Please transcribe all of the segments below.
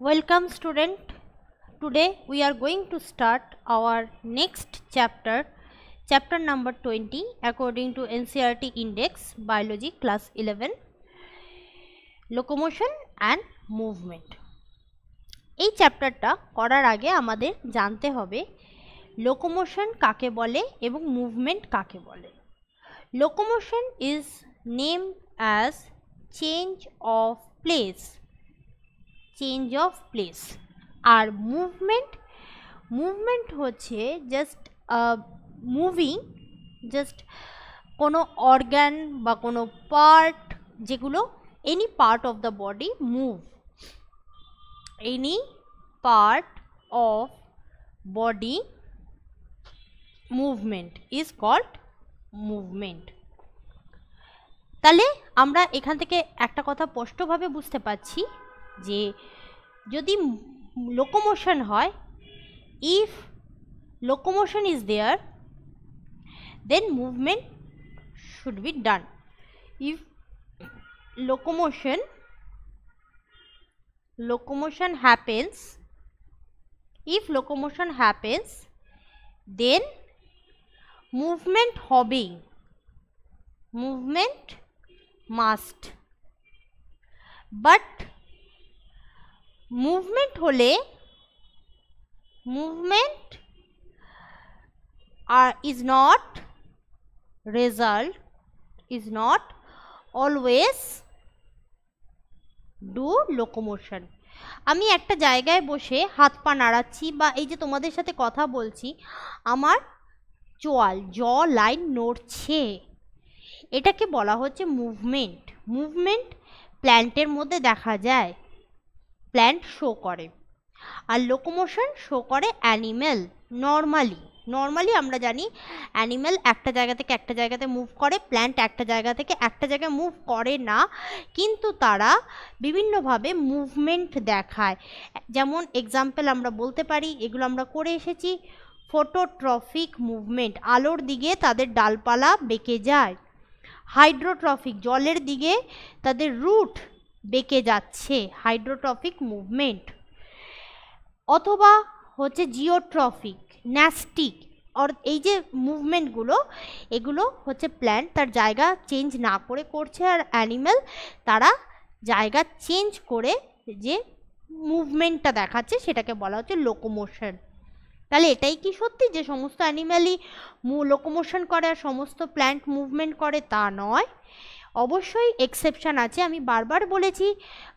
Welcome student. Today we are going to start our next chapter, chapter number 20 according to NCERT Index Biology class 11, Locomotion and Movement. এই চ্যাপ্টারটা করার আগে আমাদের জানতে হবে locomotion কাকে বলে এবং মুভমেন্ট কাকে বলে। Locomotion is name as change of place, change of place. আর মুভমেন্ট হচ্ছে জাস্ট মুভিং, জাস্ট কোনো অর্গান বা কোনো পার্ট, যেগুলো any part of the body move, any part of body movement is called movement. তাহলে আমরা এখান থেকে একটা কথা স্পষ্টভাবে বুঝতে পারছি যে যদি লোকোমোশন হয়, if locomotion is there then movement should be done. If locomotion happens, then movement হবে, movement must, but movement হলে movement is not always do locomotion. আমি একটা জায়গায় বসে হাত পা নাড়াচ্ছি বা এই যে তোমাদের সাথে কথা বলছি, আমার জ লাইন নড়ছে, এটাকে বলা হচ্ছে মুভমেন্ট। মুভমেন্ট প্ল্যান্টের মধ্যে দেখা যায়, প্ল্যান্ট শো করে। আর লোকোমোশন শো করে অ্যানিম্যাল। নর্মালি আমরা জানি অ্যানিম্যাল একটা জায়গা থেকে একটা জায়গাতে মুভ করে, প্ল্যান্ট একটা জায়গা থেকে একটা জায়গায় মুভ করে না, কিন্তু তারা বিভিন্নভাবে মুভমেন্ট দেখায়। যেমন এক্সাম্পল আমরা বলতে পারি, এগুলো আমরা করে এসেছি, ফটোট্রফিক মুভমেন্ট, আলোর দিকে তাদের ডালপালা বেঁকে যায়। হাইড্রোট্রফিক, জলের দিকে তাদের রুট বেঁকে যাচ্ছে, হাইড্রোট্রফিক মুভমেন্ট। অথবা হচ্ছে জিওট্রফিক, ন্যাস্টিক, আর এই যে মুভমেন্টগুলো, এগুলো হচ্ছে প্ল্যান্ট তার জায়গা চেঞ্জ না করে করছে, আর অ্যানিম্যাল তারা জায়গা চেঞ্জ করে যে মুভমেন্টটা দেখাচ্ছে সেটাকে বলা হচ্ছে লোকোমোশন। তাহলে এটাই কি সত্যি যে সমস্ত অ্যানিম্যালই লোকোমোশন করে আর সমস্ত প্ল্যান্ট মুভমেন্ট করে? তা নয়, অবশ্যই এক্সেপশন আছে। আমি বারবার বলেছি,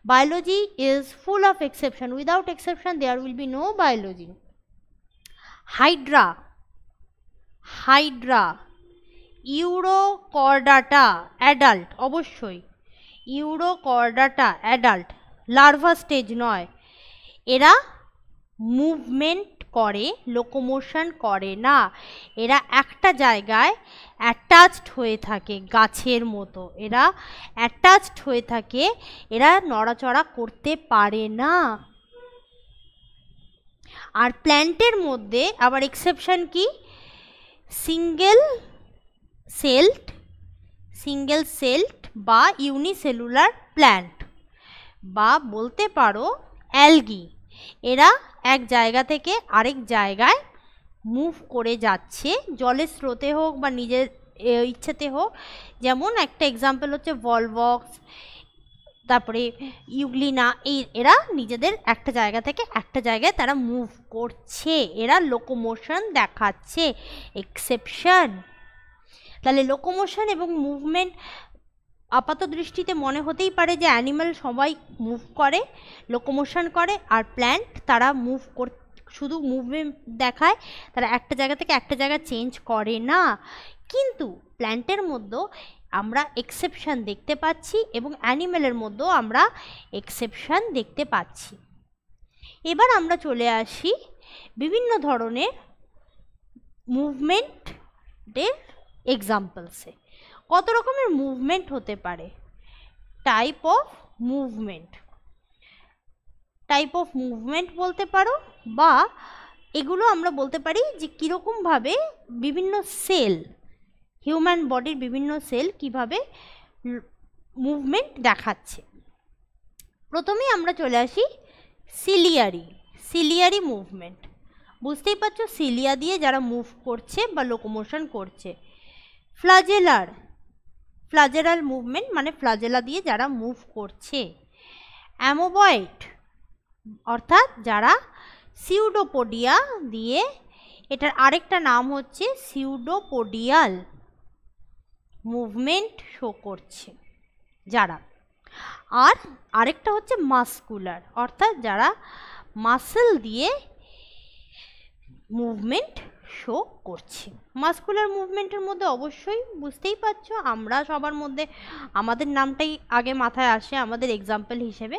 biology is full of exception, without exception there will be no biology. Hydra, urochordata adult, অবশ্যই ইউরোকর্ডাটা অ্যাডাল্ট, লার্ভা স্টেজ নয়। এরা মুভমেন্ট করে, লোকোমোশন করে না। এরা একটা জায়গায় অ্যাটাচড হয়ে থাকে, গাছের মতো এরা অ্যাটাচড হয়ে থাকে, এরা নড়াচড়া করতে পারে না। আর প্ল্যান্টের মধ্যে আবার এক্সেপশন কি? সিঙ্গেল সেলড বা ইউনিসেলুলার প্ল্যান্ট, বা বলতে পারো অ্যালগি। এরা এক জায়গা থেকে আরেক জায়গায় মুভ করে যাচ্ছে, জলের স্রোতে হোক বা নিজের ইচ্ছাতে হোক। যেমন একটা এক্সাম্পল হচ্ছে ভলভক্স, তারপরে ইউগ্লিনা, এরা নিজেদের একটা জায়গা থেকে একটা জায়গায় তারা মুভ করছে, এরা লোকোমোশন দেখাচ্ছে, এক্সেপশন। তাহলে লোকোমোশন এবং মুভমেন্ট আপাত দৃষ্টিতে মনে হতেই পারে যে অ্যানিম্যাল সবাই মুভ করে, লোকোমোশন করে, আর প্ল্যান্ট তারা শুধু মুভমেন্ট দেখায়, তারা একটা জায়গা থেকে একটা জায়গা চেঞ্জ করে না। কিন্তু প্ল্যান্টের মধ্যেও আমরা এক্সেপশন দেখতে পাচ্ছি এবং অ্যানিম্যালের মধ্যেও আমরা এক্সেপশন দেখতে পাচ্ছি। এবার আমরা চলে আসি বিভিন্ন ধরনের মুভমেন্টের এক্সাম্পলসে। কত রকমের মুভমেন্ট হতে পারে? টাইপ অফ মুভমেন্ট বলতে পারো, বা এগুলো আমরা বলতে পারি যে কীরকমভাবে বিভিন্ন সেল, হিউম্যান বডির বিভিন্ন সেল কিভাবে মুভমেন্ট দেখাচ্ছে। প্রথমেই আমরা চলে আসি সিলিয়ারি, সিলিয়ারি মুভমেন্ট। বুঝতেই পারছো সিলিয়া দিয়ে যারা মুভ করছে বা লোকোমোশন করছে। ফ্লাজেলার, ফ্লাজেলার মুভমেন্ট মানে ফ্লাজেলা দিয়ে যারা মুভ করছে। অ্যামোবয়েড অর্থাৎ যারা সিউডোপোডিয়া দিয়ে, এটার আরেকটা নাম হচ্ছে সিউডোপোডিয়াল মুভমেন্ট শো করছে যারা। আর আরেকটা হচ্ছে মাস্কুলার অর্থাৎ যারা মাসেল দিয়ে মুভমেন্ট শো করছে। মাস্কুলার মুভমেন্টের মধ্যে অবশ্যই বুঝতেই পারছো আমরা সবার মধ্যে আমাদের নামটাই আগে মাথায় আসে আমাদের এক্সাম্পল হিসেবে,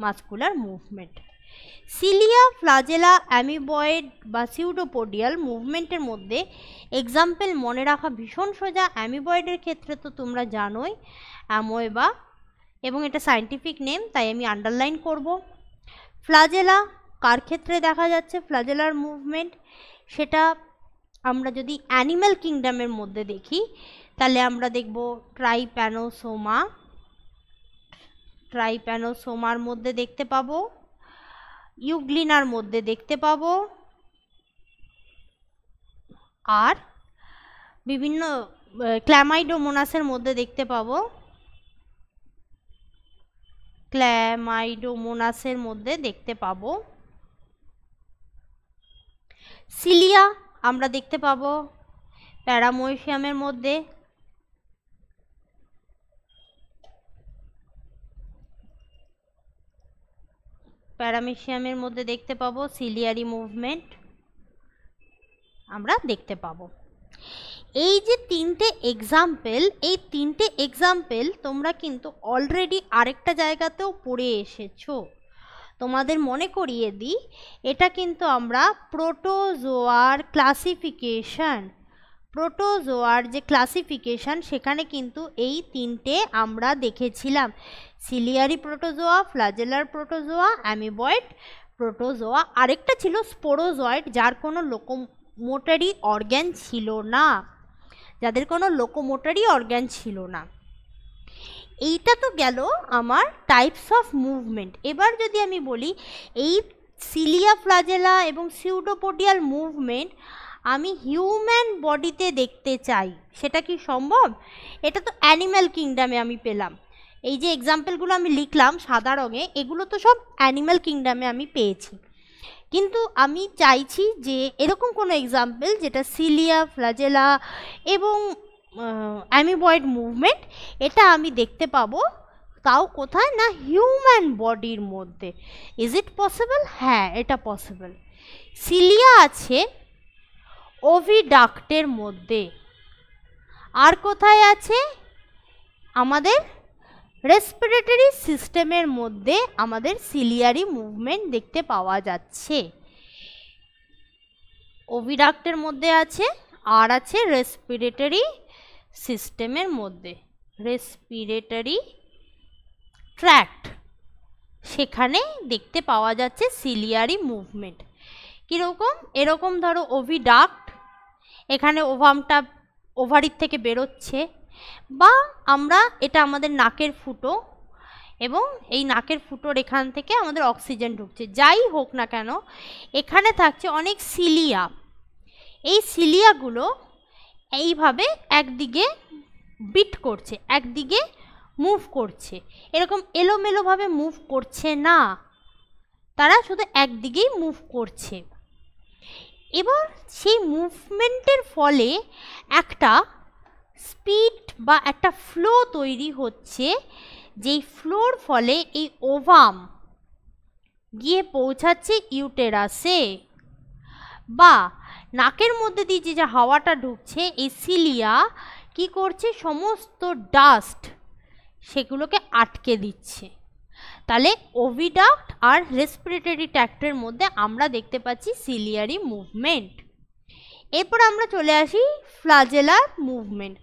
muscular movement. Cilia, flagella, amoeboid বা সিউডোপোডিয়াল মুভমেন্টের মধ্যে এক্সাম্পল মনে রাখা ভীষণ সোজা। অ্যামিবয়েডের ক্ষেত্রে তো তোমরা জানোই অ্যামোয়েবা, এবং এটা সায়েন্টিফিক নেম তাই আমি আন্ডারলাইন করব। ফ্লাজেলা কার ক্ষেত্রে দেখা যাচ্ছে ফ্লাজেলার মুভমেন্ট, সেটা আমরা যদি অ্যানিম্যাল কিংডমের মধ্যে দেখি তাহলে আমরা দেখব ট্রাইপ্যানোসোমা, ট্রাইপ্যানোসোমার মধ্যে দেখতে পাবো, ইউগ্লিনার মধ্যে দেখতে পাবো, আর বিভিন্ন ক্ল্যামাইডোমোনাসের মধ্যে দেখতে পাবো, ক্ল্যামাইডোমোনাসের মধ্যে দেখতে পাবো। সিলিয়া আমরা দেখতে পাবো প্যারামোয়েশিয়ামের মধ্যে, প্যারামেশিয়ামের মধ্যে দেখতে পাবো সিলিয়ারি মুভমেন্ট আমরা দেখতে পাবো। এই যে তিনটে এক্সাম্পল, এই তিনটে এক্সাম্পল তোমরা কিন্তু অলরেডি আরেকটা জায়গাতেও পড়ে এসেছো। তোমাদের মনে করিয়ে দিই, এটা কিন্তু আমরা প্রোটোজোয়ার ক্লাসিফিকেশন, প্রোটোজোয়ার যে ক্লাসিফিকেশন সেখানে কিন্তু এই তিনটে আমরা দেখেছিলাম, ciliary protozoa, flagellar protozoa, amoeboid protozoa. আরেকটা ছিল স্পোরোজয়েড যার কোনো লোকোমোটরি অর্গ্যান ছিল না, যাদের কোনো লোকোমোটরি অর্গ্যান ছিল না। এইটা তো গেল আমার টাইপস অফ মুভমেন্ট। এবার যদি আমি বলি এই সিলিয়া, ফ্লাজেলা এবং সিউডোপোডিয়াল মুভমেন্ট আমি হিউম্যান বডিতে দেখতে চাই, সেটা কি সম্ভব? এটা তো অ্যানিম্যাল কিংডমে আমি পেলাম, এই যে এক্সাম্পলগুলো আমি লিখলাম সাদা রঙে এগুলো তো সব অ্যানিম্যাল কিংডমে আমি পেয়েছি। কিন্তু আমি চাইছি যে এরকম কোনো এক্সাম্পল যেটা সিলিয়া, ফ্লাজেলা এবং অ্যামিবয়েড মুভমেন্ট এটা আমি দেখতে পাবো, তাও কোথায় না হিউম্যান বডির মধ্যে। Is it possible? হ্যাঁ, এটা পসিবল। সিলিয়া আছে ওভিডাক্টের মধ্যে, আর কোথায় আছে আমাদের রেসপিরেটরি সিস্টেমের মধ্যে আমাদের সিলিয়ারি মুভমেন্ট দেখতে পাওয়া যাচ্ছে। ওভিডাক্টের মধ্যে আছে আর আছে রেসপিরেটরি সিস্টেমের মধ্যে, রেসপিরেটরি ট্র্যাক্ট, সেখানে দেখতে পাওয়া যাচ্ছে সিলিয়ারি মুভমেন্ট। কীরকম? এরকম ধরো ওভিডাক্ট, এখানে ওভামটা ওভারির থেকে বেরোচ্ছে, বা আমরা এটা আমাদের নাকের ফুটো এবং এই নাকের ফুটোর এখান থেকে আমাদের অক্সিজেন ঢুকছে। যাই হোক না কেন এখানে থাকছে অনেক সিলিয়া, এই সিলিয়াগুলো এইভাবে একদিকে বিট করছে, একদিকে মুভ করছে, এরকম এলোমেলোভাবে মুভ করছে না, তারা শুধু একদিকেই মুভ করছে। এবার সেই মুভমেন্টের ফলে একটা স্পিড বা একটা ফ্লো তৈরি হচ্ছে, যেই ফ্লোর ফলে এই ওভাম গিয়ে পৌঁছাচ্ছে ইউটেরাসে, বা নাকের মধ্যে দিয়ে যে হাওয়াটা ঢুকছে এই সিলিয়া কি করছে, সমস্ত ডাস্ট সেগুলোকে আটকে দিচ্ছে। তাহলে ওভিডাক্ট আর রেসপিরেটরি ট্র্যাক্টের মধ্যে আমরা দেখতে পাচ্ছি সিলিয়ারি মুভমেন্ট। এরপর আমরা চলে আসি ফ্লাজেলার মুভমেন্ট।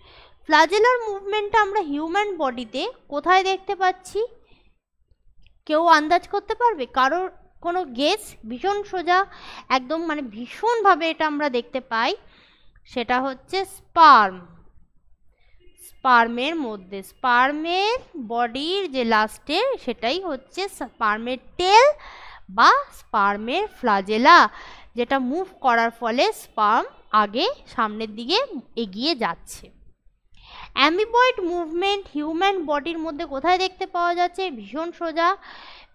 ফ্লাজেলার মুভমেন্টটা আমরা হিউম্যান বডিতে কোথায় দেখতে পাচ্ছি? কেউ আন্দাজ করতে পারবে? কারোর কোনো গেস? ভীষণ সোজা, একদম মানে ভীষণভাবে এটা আমরা দেখতে পাই, সেটা হচ্ছে স্পার্ম, স্পার্মের মধ্যে। স্পার্মের বডির যে লাস্টের সেটাই হচ্ছে স্পার্মের টেল বা স্পার্মের ফ্লাজেলা, যেটা মুভ করার ফলে স্পার্ম আগে সামনের দিকে এগিয়ে যাচ্ছে। অ্যামিবয়েড মুভমেন্ট হিউম্যান বডির মধ্যে কোথায় দেখতে পাওয়া যাচ্ছে? ভীষণ সোজা,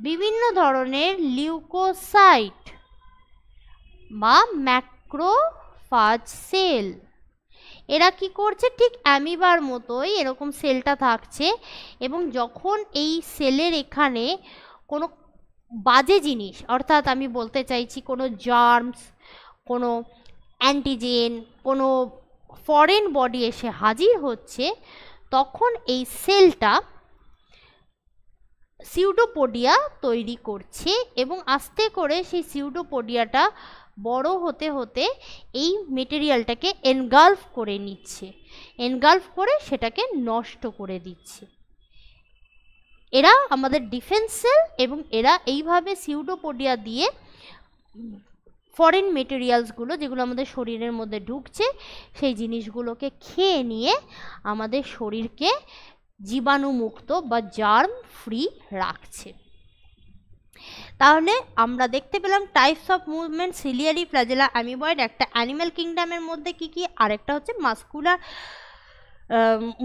বিভিন্ন ধরনের লিউকোসাইট বা ম্যাক্রোফাজ সেল, এরা কি করছে? ঠিক অ্যামিবার মতোই এরকম সেলটা থাকছে, এবং যখন এই সেলের এখানে কোনো বাজে জিনিস, অর্থাৎ আমি বলতে চাইছি কোনো জার্মস, কোনো অ্যান্টিজেন, কোনো ফরেন বডি এসে হাজির হচ্ছে, তখন এই সেলটা সিউডোপোডিয়া তৈরি করছে, এবং আস্তে করে সেই সিউডোপোডিয়াটা বড় হতে হতে এই মেটেরিয়ালটাকে এনগালফ করে নিচ্ছে, এনগালফ করে সেটাকে নষ্ট করে দিচ্ছে। এরা আমাদের ডিফেন্স সেল, এবং এরা এইভাবে সিউডোপোডিয়া দিয়ে ফরেন মেটেরিয়ালসগুলো যেগুলো আমাদের শরীরের মধ্যে ঢুকছে সেই জিনিসগুলোকে খেয়ে নিয়ে আমাদের শরীরকে জীবাণুমুক্ত বা জার্ম ফ্রি রাখছে। তাহলে আমরা দেখতে পেলাম types of movement, ciliary, flagella, amoeboid একটা অ্যানিম্যাল কিংডমের মধ্যে কি কি, আরেকটা হচ্ছে মাস্কুলার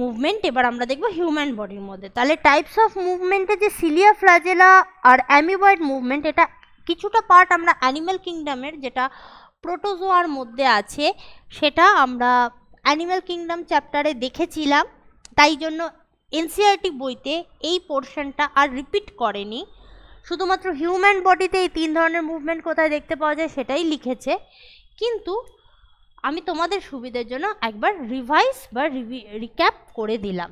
মুভমেন্ট। এবার আমরা দেখব হিউম্যান বডির মধ্যে। তাহলে টাইপস অফ মুভমেন্টে যে সিলিয়া, ফ্ল্যাজেলা আর অ্যামিবয়েড মুভমেন্ট, এটা কিছুটা পার্ট আমরা অ্যানিম্যাল কিংডমের যেটা প্রোটোজোয়ার মধ্যে আছে সেটা আমরা অ্যানিম্যাল কিংডম চ্যাপ্টারে দেখেছিলাম, তাই জন্য এনসিইআরটি বইতে এই পোর্শনটা আর রিপিট করেনি, শুধুমাত্র হিউম্যান বডিতে এই 3 ধরনের মুভমেন্ট কোথায় দেখতে পাওয়া যায় সেটাই লিখেছে। কিন্তু আমি তোমাদের সুবিধার জন্য একবার রিভাইজ বা রিক্যাপ করে দিলাম।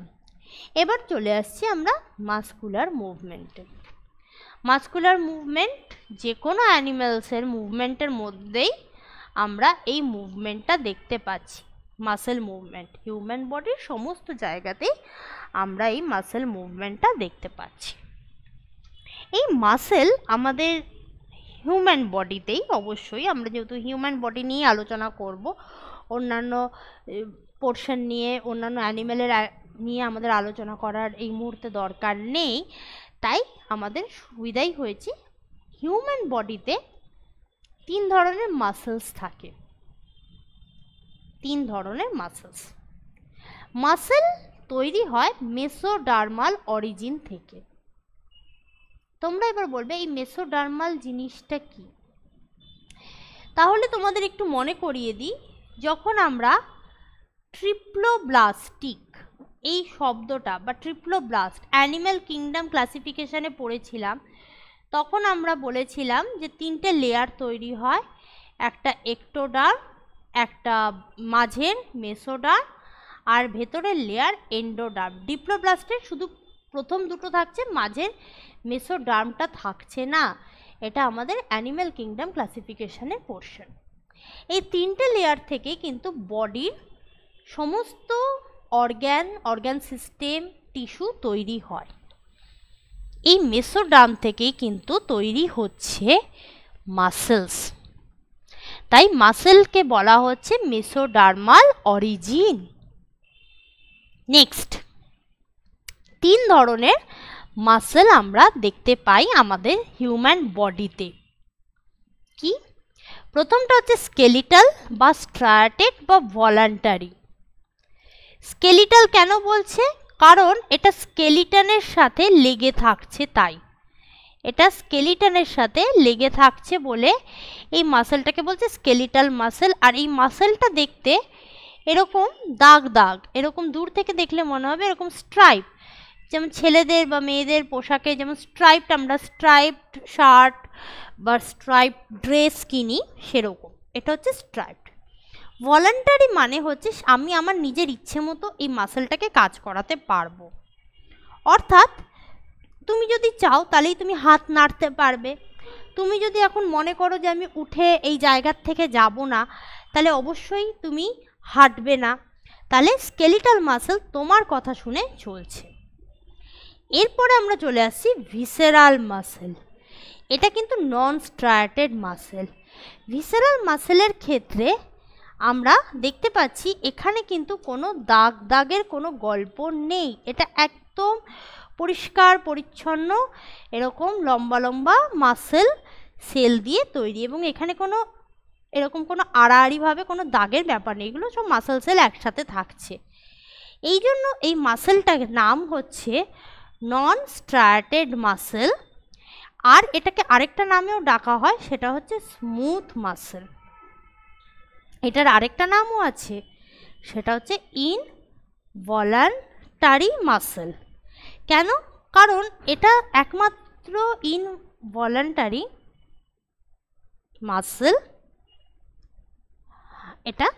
এবার চলে আসছি আমরা মাস্কুলার মুভমেন্টে। মাস্কুলার মুভমেন্ট যে কোনো অ্যানিম্যালসের মুভমেন্টের মধ্যেই আমরা এই মুভমেন্টটা দেখতে পাচ্ছি, মাসেল মুভমেন্ট। হিউম্যান বডির সমস্ত জায়গাতেই আমরা এই মাসেল মুভমেন্টটা দেখতে পাচ্ছি। এই মাসেল আমাদের হিউম্যান বডিতেই, অবশ্যই আমরা যেহেতু হিউম্যান বডি নিয়ে আলোচনা করব, অন্যান্য পোর্শন নিয়ে, অন্যান্য অ্যানিম্যালের নিয়ে আমাদের আলোচনা করার এই মুহূর্তে দরকার নেই, তাই আমাদের সুবিধাই হয়েছে হিউম্যান বডিতে 3 ধরনের মাসেলস থাকে। 3 ধরনের মাসেলস। মাসেল তৈরি হয় মেসোডার্মাল অরিজিন থেকে। তোমরা এবার বলবে এই মেসোডার্মাল জিনিসটা কি? তাহলে তোমাদের একটু মনে করিয়ে দিই, যখন আমরা ট্রিপ্লোব্লাস্টিক এই শব্দটা বা ট্রিপ্লোব্লাস্ট অ্যানিম্যাল কিংডম ক্লাসিফিকেশনে পড়েছিলাম, তখন আমরা বলেছিলাম যে 3টে লেয়ার তৈরি হয়, একটা একটোডার্ম, একটা মাঝের মেসোডার্ম, আর ভেতরের লেয়ার এন্ডোডার্ম। ডিপ্লোব্লাস্টের শুধু প্রথম দুটো থাকছে, মাঝের মেসোডার্মটা থাকছে না। এটা আমাদের অ্যানিম্যাল কিংডম ক্লাসিফিকেশনের পোর্শন। এই 3টে লেয়ার থেকে কিন্তু বডির সমস্ত অর্গান সিস্টেম, টিস্যু তৈরি হয়। এই মেসোডার্ম থেকেই কিন্তু তৈরি হচ্ছে মাসেলস, তাই মাসেলকে বলা হচ্ছে মেসোডার্মাল অরিজিন। নেক্সট, 3 ধরনের মাসেল আমরা দেখতে পাই আমাদের হিউম্যান বডিতে। কি? প্রথমটা হচ্ছে স্কেলিটাল বা স্ট্রায়াটেড বা ভলান্টারি। স্কেলিটাল কেন বলছে? কারণ এটা স্কেলিটনের সাথে লেগে থাকছে, তাই এটা স্কেলিটনের সাথে লেগে থাকছে বলে এই মাসেলটাকে বলছে স্কেলিটাল মাসেল। আর এই মাসেলটা দেখতে এরকম দাগ দাগ, এরকম দূর থেকে দেখলে মনে হবে এরকম স্ট্রাইপ, যেমন ছেলেদের বা মেয়েদের পোশাকে যেমন স্ট্রাইপড, আমরা স্ট্রাইপড শার্ট বা স্ট্রাইপড ড্রেস কিনি, সেরকম এটা হচ্ছে স্ট্রাইপড। ভলান্টারি মানে হচ্ছে আমি আমার নিজের ইচ্ছে মতো এই মাসেলটাকে কাজ করাতে পারবো। অর্থাৎ তুমি যদি চাও তাহলেই তুমি হাত নাড়তে পারবে। তুমি যদি এখন মনে করো যে আমি উঠে এই জায়গার থেকে যাব না, তাহলে অবশ্যই তুমি হাঁটবে না, তাহলে স্কেলিটাল মাসেল তোমার কথা শুনে চলছে। এরপরে আমরা চলে আসছি ভিসেরাল মাসেল। এটা কিন্তু নন স্ট্রায়াটেড মাসেল। ভিসেরাল মাসেলের ক্ষেত্রে আমরা দেখতে পাচ্ছি এখানে কিন্তু কোনো দাগের কোনো গল্প নেই, এটা একদম পরিষ্কার পরিচ্ছন্ন এরকম লম্বা লম্বা মাসেল সেল দিয়ে তৈরি, এবং এখানে কোনো এরকম কোনো আড়াআড়িভাবে কোনো দাগের ব্যাপার নেই, এগুলো সব মাসল সেল একসাথে থাকছে। এই জন্য এই মাসেলটার নাম হচ্ছে নন স্ট্রায়াটেড মাসেল, আর এটাকে আরেকটা নামেও ডাকা হয়, সেটা হচ্ছে স্মুথ মাসেল। এটার আরেকটা নামও আছে, সেটা হচ্ছে ইনভলান্টারি মাসেল। কেন? কারণ এটা একমাত্র ইনভলান্টারি মাসেল। এটা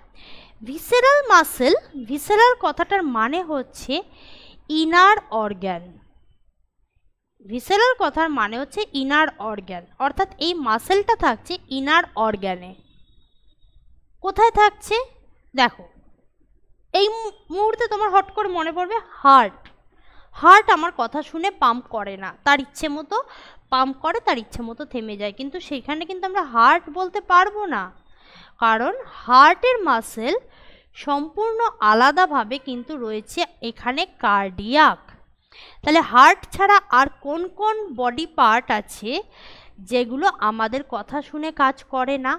ভিসেরাল মাসেল। ভিসেরাল কথাটার মানে হচ্ছে ইনার অর্গ্যান। ভিসেরাল কথার মানে হচ্ছে ইনার অর্গ্যান, অর্থাৎ এই মাসেলটা থাকছে ইনার অর্গ্যানে। কোথায় থাকছে? দেখো, এই মুহূর্তে তোমার হট করে মনে পড়বে হার্ট। হার্ট আমার কথা শুনে পাম্প করে না, তার ইচ্ছে মতো পাম্প করে, তার ইচ্ছে মতো থেমে যায়, কিন্তু সেখানে কিন্তু আমরা হার্ট বলতে পারবো না, কারণ হার্টের মাসেল সম্পূর্ণ আলাদাভাবে কিন্তু রয়েছে এখানে কার্ডিয়াক। তাহলে হার্ট ছাড়া আর কোন কোন বডি পার্ট আছে যেগুলো আমাদের কথা শুনে কাজ করে না?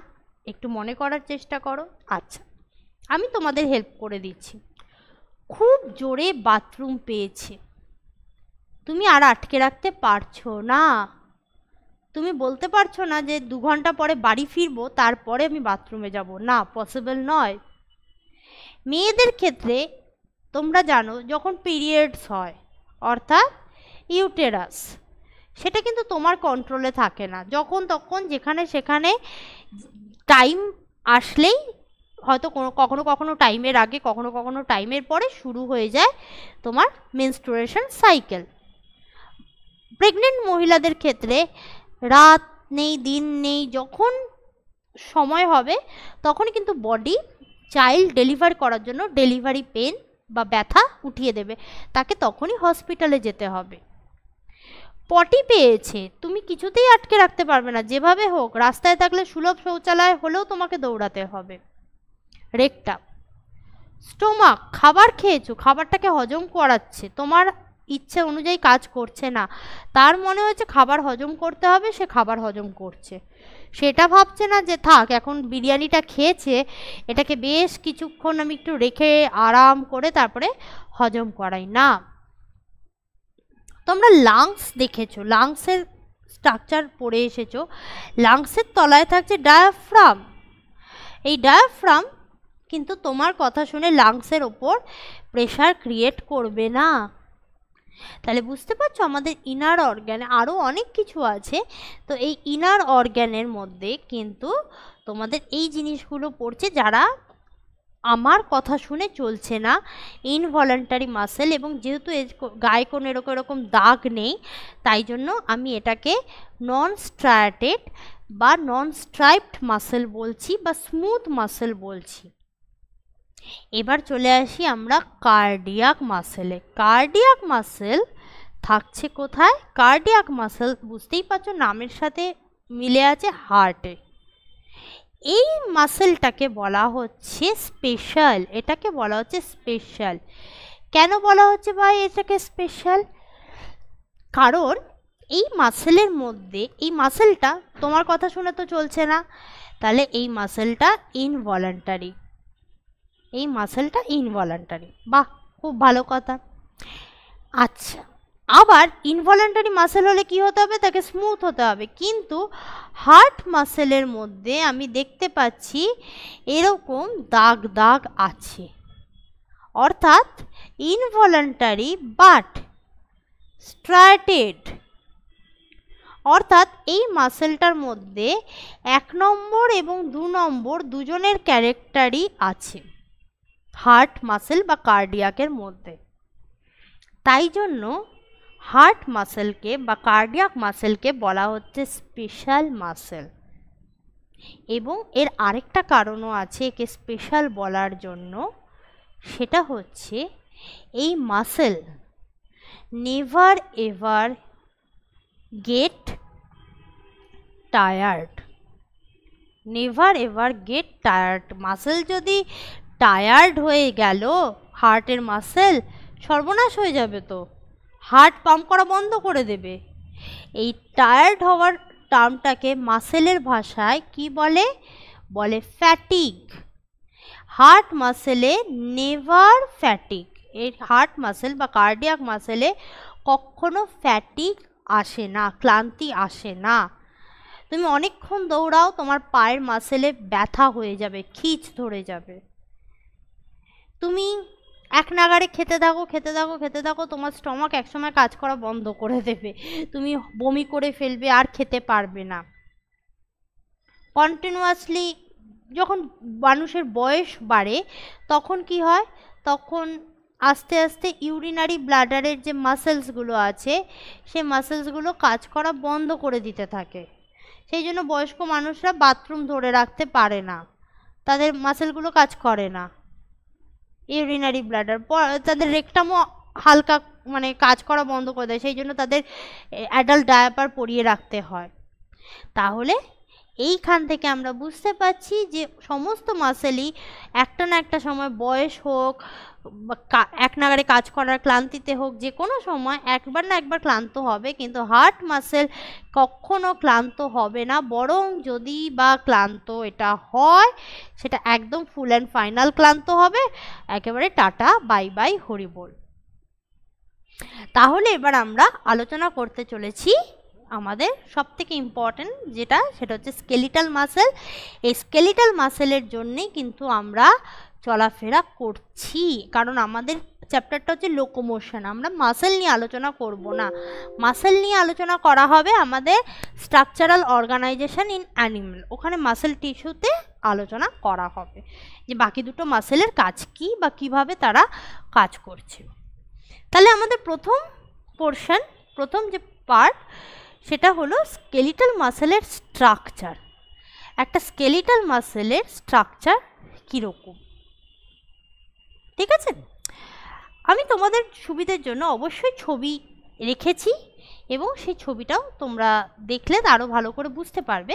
একটু মনে করার চেষ্টা করো। আচ্ছা, আমি তোমাদের হেল্প করে দিচ্ছি। খুব জোরে বাথরুম পেয়েছে, তুমি আর আটকে রাখতে পারছো না। তুমি বলতে পারছো না যে 2 ঘন্টা পরে বাড়ি ফিরবো, তারপরে আমি বাথরুমে যাব, না, পসিবল নয়। মেয়েদের ক্ষেত্রে তোমরা জানো, যখন পিরিয়ডস হয় অর্থাৎ ইউটেরাস, সেটা কিন্তু তোমার কন্ট্রোলে থাকে না, যখন তখন যেখানে সেখানে টাইম আসলেই, হয়তো কখনো কখনো টাইমের আগে, কখনো কখনো টাইমের পরে শুরু হয়ে যায় তোমার মেনস্ট্রুয়েশন সাইকেল। প্রেগনেন্ট মহিলাদের ক্ষেত্রে রাত নেই, দিন নেই, যখন সময় হবে তখনই কিন্তু বডি চাইল্ড ডেলিভার করার জন্য ডেলিভারি পেন বা ব্যথা উঠিয়ে দেবে, তাকে তখনই হসপিটালে যেতে হবে। পটি পেয়েছে, তুমি কিছুতেই আটকে রাখতে পারবে না, যেভাবে হোক, রাস্তায় থাকলে সুলভ শৌচালয় হলেও তোমাকে দৌড়াতে হবে। রেকটাম, স্টোমাক, খাবার খেয়েছো, খাবারটাকে হজম করাচ্ছে, তোমার ইচ্ছে অনুযায়ী কাজ করছে না, তার মনে হচ্ছে খাবার হজম করতে হবে, সে খাবার হজম করছে, সেটা ভাবছে না যে থাক, এখন বিরিয়ানিটা খেয়েছে, এটাকে বেশ কিছুক্ষণ আমি একটু রেখে আরাম করে তারপরে হজম করাই না। তোমরা লাংস দেখেছো, লাংসের স্ট্রাকচার পড়ে এসেছো, লাংসের তলায় থাকছে ডায়াফ্রাম। এই ডায়াফ্রাম কিন্তু তোমার কথা শুনে লাংসের ওপর প্রেশার ক্রিয়েট করবে না। তাহলে বুঝতে পারছো আমাদের ইনার অর্গ্যানে আরও অনেক কিছু আছে। তো এই ইনার অর্গ্যানের মধ্যে কিন্তু তোমাদের এই জিনিসগুলো পড়ছে, যারা আমার কথা শুনে চলছে না, ইনভলান্টারি মাসেল। এবং যেহেতু গায়ে কোনো এরকম দাগ নেই, তাই জন্য আমি এটাকে নন স্ট্রায়াটেড বা নন স্ট্রাইপড মাসেল বলছি বা স্মুথ মাসেল বলছি। এবার চলে আসি আমরা কার্ডিয়াক মাসেলে। কার্ডিয়াক মাসেল থাকছে কোথায়? কার্ডিয়াক মাসেল বুঝতেই পারছো, নামের সাথে মিলে আছে হার্টে। এই মাসেলটাকে বলা হচ্ছে স্পেশাল, এটাকে বলা হচ্ছে স্পেশাল। কেন বলা হচ্ছে ভাই এটাকে স্পেশাল? কারণ এই মাসেলের মধ্যে, এই মাসেলটা তোমার কথা শুনে তো চলছে না, তাহলে এই মাসেলটা ইনভলান্টারি, এই মাসেলটা ইনভলান্টারি। বাহ, খুব ভালো কথা। আচ্ছা, আবার ইনভলান্টারি মাসেল হলে কি হতে হবে? তাকে স্মুথ হতে হবে। কিন্তু হার্ট মাসেলের মধ্যে আমি দেখতে পাচ্ছি এরকম দাগ দাগ আছে, অর্থাৎ ইনভলান্টারি বাট স্ট্রায়াটেড, অর্থাৎ এই মাসেলটার মধ্যে 1 নম্বর এবং 2 নম্বর দুজনের ক্যারেক্টারই আছে হার্ট মাসেল বা কার্ডিয়াকের মধ্যে। তাই জন্য হার্ট মাসেলকে বা কার্ডিয়াক মাসেলকে বলা হচ্ছে স্পেশাল মাসেল। এবং এর আরেকটা কারণও আছে একে স্পেশাল বলার জন্য, সেটা হচ্ছে এই muscle never ever gate tired. Never ever gate tired. Muscle যদি টায়ার্ড হয়ে গেল, হার্টের মাসেল, সর্বনাশ হয়ে যাবে, তো হার্ট পাম্প করা বন্ধ করে দেবে। এই টায়ার্ড হওয়ার টার্মটাকে মাসেলের ভাষায় কি বলে? বলে ফ্যাটিগ। হার্ট মাসেলে নেভার ফ্যাটিগ, এর হার্ট মাসেল বা কার্ডিয়াক মাসেলে কখনো ফ্যাটিগ আসে না, ক্লান্তি আসে না। তুমি অনেকক্ষণ দৌড়াও, তোমার পায়ের মাসেলে ব্যথা হয়ে যাবে, খিঁচ ধরে যাবে। তুমি এক নাগাড়ে খেতে থাকো খেতে থাকো খেতে থাকো, তোমার স্টমাক একসময় কাজ করা বন্ধ করে দেবে, তুমি বমি করে ফেলবে, আর খেতে পারবে না। কন্টিনিউয়াসলি যখন মানুষের বয়স বাড়ে তখন কি হয়? তখন আস্তে আস্তে ইউরিনারি ব্লাডারের যে মাসেলসগুলো আছে সেই মাসেলসগুলো কাজ করা বন্ধ করে দিতে থাকে। সেই জন্য বয়স্ক মানুষরা বাথরুম ধরে রাখতে পারে না, তাদের মাসেলগুলো কাজ করে না। ইউরিনারি ব্লাডার, তাদের রেকটামও হালকা মানে কাজ করা বন্ধ করে দেয়, সেই জন্য তাদের অ্যাডাল্ট ডায়াপার পরিয়ে রাখতে হয়। তাহলে এইখান থেকে আমরা বুঝতে পারছি যে সমস্ত মাসেলই একটা না একটা সময়, বয়স হোক বা এক নাগাড়ে কাজ করার ক্লান্তিতে হোক, যে কোনো সময় একবার না একবার ক্লান্ত হবে। কিন্তু হার্ট মাসেল কখনো ক্লান্ত হবে না, বরং যদি বা ক্লান্ত এটা হয় সেটা একদম ফুল অ্যান্ড ফাইনাল ক্লান্ত হবে, একেবারে টাটা বাই বাই হরি বল। তাহলে এবার আমরা আলোচনা করতে চলেছি আমাদের সবথেকে ইম্পর্টেন্ট যেটা, সেটা হচ্ছে স্কেলিটাল মাসেল। এই স্কেলিটাল মাসেলের জন্যেই কিন্তু আমরা চলাফেরা করছি, কারণ আমাদের চ্যাপ্টারটা হচ্ছে লোকোমোশন। আমরা মাসেল নিয়ে আলোচনা করব না, মাসেল নিয়ে আলোচনা করা হবে আমাদের স্ট্রাকচারাল অর্গানাইজেশন ইন অ্যানিমেল, ওখানে মাসেল টিস্যুতে আলোচনা করা হবে যে বাকি দুটো মাসেলের কাজ কী বা কীভাবে তারা কাজ করছে। তাহলে আমাদের প্রথম পোর্শন, প্রথম যে পার্ট, সেটা হলো স্কেলিটাল মাসেলের স্ট্রাকচার। একটা স্কেলিটাল মাসেলের স্ট্রাকচার কীরকম, ঠিক আছে? আমি তোমাদের সুবিধার জন্য অবশ্যই ছবি রেখেছি এবং সেই ছবিটাও তোমরা দেখলে আরও ভালো করে বুঝতে পারবে।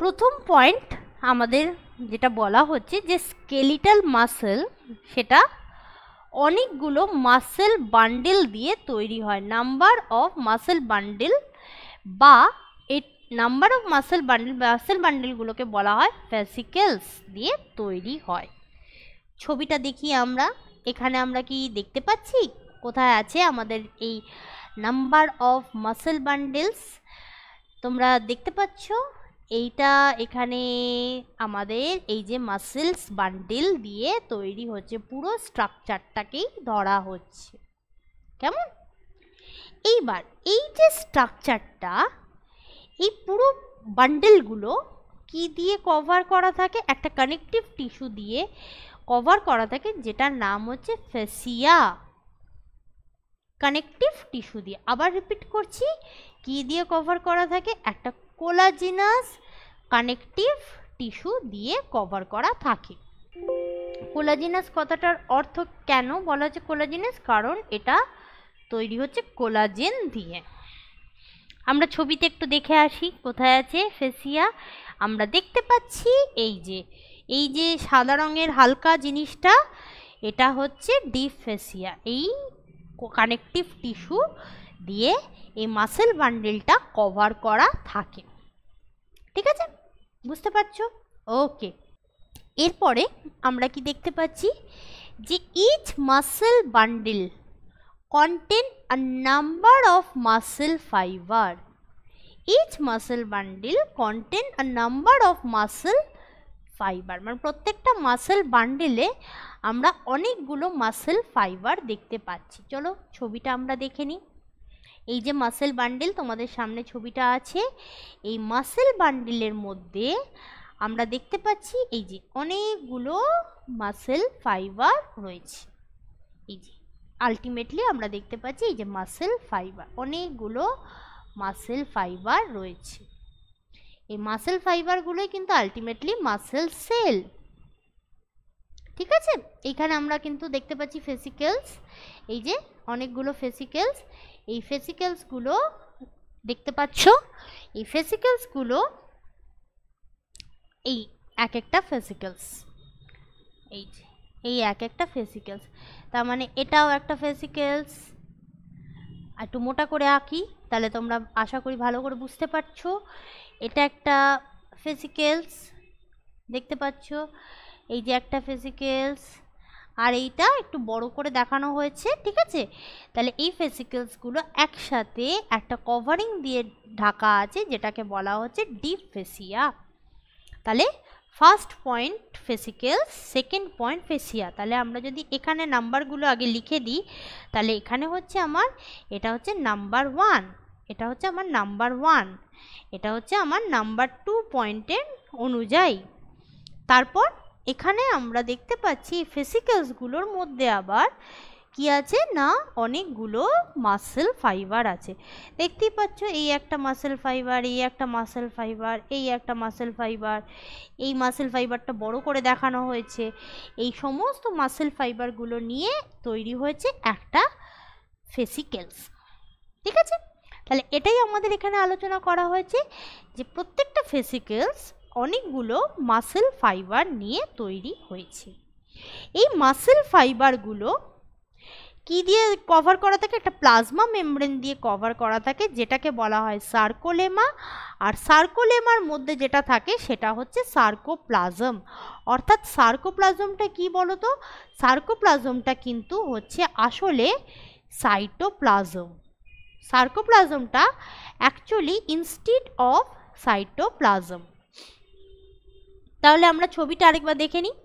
প্রথম পয়েন্ট আমাদের যেটা বলা হচ্ছে যে স্কেলিটাল মাসেল সেটা অনেকগুলো মাসেল বান্ডেল দিয়ে তৈরি হয়। নাম্বার অফ মাসেল বান্ডেল বা নাম্বার অফ মাসেল বান্ডেলগুলোকে বলা হয় ফ্যাসিকেলস দিয়ে তৈরি হয়। ছবিটা দেখি আমরা, এখানে আমরা কি দেখতে পাচ্ছি? কোথায় আছে আমাদের এই নাম্বার অফ মাসেল বান্ডেলস? তোমরা দেখতে পাচ্ছ এইটা, এখানে আমাদের এই যে মাসেলস বান্ডেল দিয়ে তৈরি হচ্ছে, পুরো স্ট্রাকচারটাকেই ধরা হচ্ছে, কেমন? এইবার এই যে স্ট্রাকচারটা, এই পুরো বান্ডেলগুলো কি দিয়ে কভার করা থাকে? একটা কানেকটিভ টিস্যু দিয়ে কভার করা থাকে, যেটার নাম হচ্ছে ফেসিয়া। কানেকটিভ টিস্যু দিয়ে, আবার রিপিট করছি, কি দিয়ে কভার করা থাকে? একটা কোলাজিনাস কানেকটিভ টিস্যু দিয়ে কভার করা থাকে। কোলাজিনাস কথাটার অর্থ কেন বলা হচ্ছে কোলাজিনাস? কারণ এটা তৈরি হচ্ছে কোলাজেন দিয়ে। আমরা ছবিতে একটু দেখে আসি কোথায় আছে ফেসিয়া। আমরা দেখতে পাচ্ছি এই যে সাদা রঙের হালকা জিনিসটা, এটা হচ্ছে ডিপ ফেসিয়া। এই কানেকটিভ টিস্যু দিয়ে এই মাসেল বান্ডেলটা কভার করা থাকে, ঠিক আছে? বুঝতে পারছো? ওকে। এরপরে আমরা কি দেখতে পাচ্ছি যে each muscle bundle contain a number of muscle fiber. Each muscle bundle contain a number of muscle fiber. মানে প্রত্যেকটা মাসেল বান্ডেলে আমরা অনেকগুলো মাসেল ফাইবার দেখতে পাচ্ছি। চলো ছবিটা আমরা দেখে নিই। এই যে মাসেল বান্ডেল তোমাদের সামনে ছবিটা আছে, এই মাসেল বান্ডেলের মধ্যে আমরা দেখতে পাচ্ছি এই যে অনেকগুলো মাসেল ফাইবার রয়েছে। এই যে আলটিমেটলি আমরা দেখতে পাচ্ছি এই যে মাসেল ফাইবার, অনেকগুলো মাসেল ফাইবার রয়েছে। এই মাসেল ফাইবারগুলোই কিন্তু আলটিমেটলি মাসেল সেল, ঠিক আছে? এইখানে আমরা কিন্তু দেখতে পাচ্ছি ফেসিকেলস, এই যে অনেকগুলো ফেসিকেলস। এই ফেসিকেলসগুলো দেখতে পাচ্ছ, এই ফেসিকেলসগুলো এই এক একটা ফেসিকেলস, এই যে এই এক একটা ফেসিকেলস, তার মানে এটাও একটা ফেসিকেলস, একটু মোটা করে আঁকি, তাহলে তোমরা আশা করি ভালো করে বুঝতে পারছো। এটা একটা ফেসিকেলস, দেখতে পাচ্ছ, এই যে একটা ফেসিকেলস, আর এইটা একটু বড় করে দেখানো হয়েছে, ঠিক আছে। তাহলে এই ফেসিকেলসগুলো একসাথে একটা কভারিং দিয়ে ঢাকা আছে, যেটাকে বলা হচ্ছে ডিপ ফেসিয়া। তাহলে first point ফেসিকেলস, second point facie. তাহলে আমরা যদি এখানে নাম্বারগুলো আগে লিখে দিই, তাহলে এখানে হচ্ছে আমার, এটা হচ্ছে নাম্বার 1, এটা হচ্ছে আমার নাম্বার 1, এটা হচ্ছে আমার নাম্বার 2 পয়েন্টের অনুযায়ী। তারপর এখানে আমরা দেখতে পাচ্ছি ফেসিকেলসগুলোর মধ্যে আবার কি আছে না, অনেকগুলো মাসেল ফাইবার আছে। দেখতেই পাচ্ছ, এই একটা মাসেল ফাইবার, এই একটা মাসেল ফাইবার, এই একটা মাসেল ফাইবার, এই মাসেল ফাইবারটা বড় করে দেখানো হয়েছে। এই সমস্ত মাসেল ফাইবারগুলো নিয়ে তৈরি হয়েছে একটা ফেসিকেলস, ঠিক আছে। তাহলে এটাই আমাদের এখানে আলোচনা করা হয়েছে যে প্রত্যেকটা ফেসিকেলস অনেকগুলো মাসেল ফাইবার নিয়ে তৈরি হয়েছে। এই মাসেল ফাইবারগুলো কি দিয়ে কভার করা থাকে, একটা প্লাজমা মেমব্রেন দিয়ে কভার করা থাকে, যেটাকে বলা হয় সার্কোলেমা। আর সার্কোলেমার মধ্যে যেটা থাকে সেটা হচ্ছে সার্কোপ্লাজম। অর্থাৎ সার্কোপ্লাজমটা কি বলো তো, সার্কোপ্লাজমটা কিন্তু হচ্ছে আসলে সাইটোপ্লাজম। সার্কোপ্লাজমটা অ্যাকচুয়ালি ইনস্টিড অফ সাইটোপ্লাজম। তাহলে আমরা ছবিটা আরেকবার দেখে নিই।